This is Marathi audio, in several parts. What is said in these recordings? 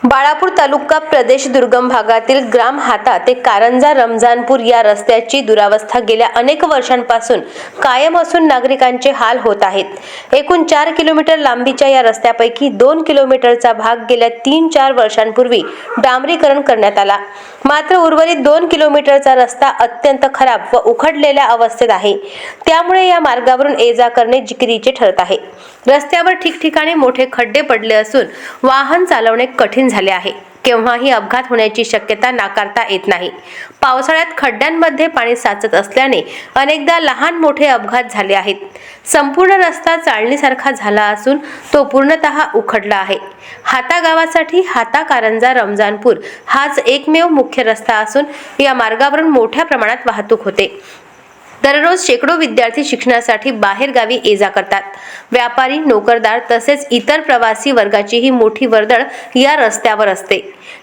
बाळापूर तालुका प्रदेश दुर्गम भागातील ग्राम हाता ते कारंजा रमजानपूर या रस्त्याची दुरावस्था गेल्या अनेक वर्षांपासून कायम असून नागरिकांचे हाल होत आहेत। एकूण 4 किलोमीटर लांबीच्या या रस्त्यापैकी 2 किलोमीटरचा भाग गेल्या 3-4 वर्षांपूर्वी डांबरीकरण करण्यात आला। मात्र उर्वरित 2 किलोमीटरचा रस्ता अत्यंत खराब व उखडलेल्या अवस्थेत आहे। त्यामुळे या मार्गावरून ये-जा करणे जिकिरीचे ठरत आहे। रस्त्यावर ठिकठिकाणी मोठे खड्डे पडले असून वाहन चालवणे कठीण झाले आहे। केव्हाही अपघात होण्याची शक्यता नाकारता येत नाही। पावसाळ्यात खड्ड्यांमध्ये पाणी साचत असल्याने अनेकदा लहान मोठे अपघात झाले आहेत। संपूर्ण रस्ता चाळणीसारखा झाला असून तो पूर्णतः उखडला आहे। हाता गावासाठी हाता कारंजा रमजानपूर हाच एकमेव मुख्य रस्ता असून या मार्गावरून मोठ्या प्रमाणात वाहतूक होते। दररोज शेकडो विद्यार्थी शिक्षणासाठी बाहेर गावी ये-जा करतात। व्यापारी, नोकरदार तसेच इतर प्रवासी वर्गाची ही मोठी वर्दळ या रस्त्यावर असते।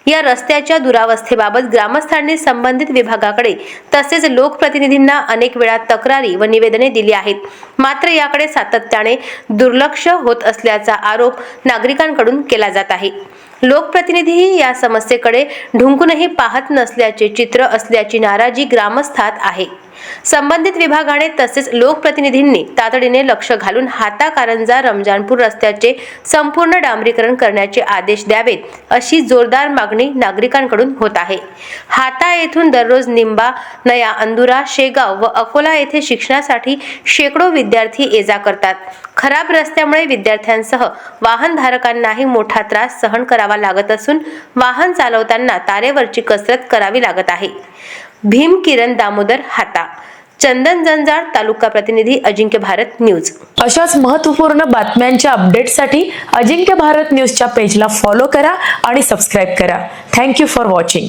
या रस्त्याच्या दुरावस्थेबाबत ग्रामस्थांनी संबंधित विभागाकडे तसेच लोकप्रतिनिधींना अनेक वेळा तक्रारी व निवेदने दिली आहेत। मात्र याकडे सातत्याने दुर्लक्ष होत असल्याचा आरोप नागरिकांकडून केला जात आहे। लोकप्रतिनिधीही या समस्येकडे ढुंकूनही पाहत नसल्याचे चित्र असल्याची नाराजी ग्रामस्थात आहे। संबंधित विभागाने तसेच लोकप्रतिनिधींनी तातडीने लक्ष घालून हाता कारंजा रमजानपूर रस्त्याचे संपूर्ण डांबरीकरण करण्याचे आदेश द्यावेत, अशी जोरदार मागणी नागरिकांकडून होत आहे। हाता येथून दररोज निंबा, नया अंदुरा, शेगाव व अकोला येथे शिक्षणासाठी शेकडो विद्यार्थी ये-जा करतात। खराब रस्त्यामुळे विद्यार्थ्यांसह वाहनधारकांनाही मोठा त्रास सहन करावा लागत असून वाहन चालवताना तारेवरची कसरत करावी लागत आहे। भीम किरण दामोदर हाता, चंदन जंजाळ, तालुका प्रतिनिधी, अजिंक्य भारत न्यूज। अशाच महत्त्वपूर्ण बातम्यांच्या अपडेटसाठी अजिंक्य भारत न्यूजच्या पेजला फॉलो करा आणि सबस्क्राइब करा। Thank you for watching.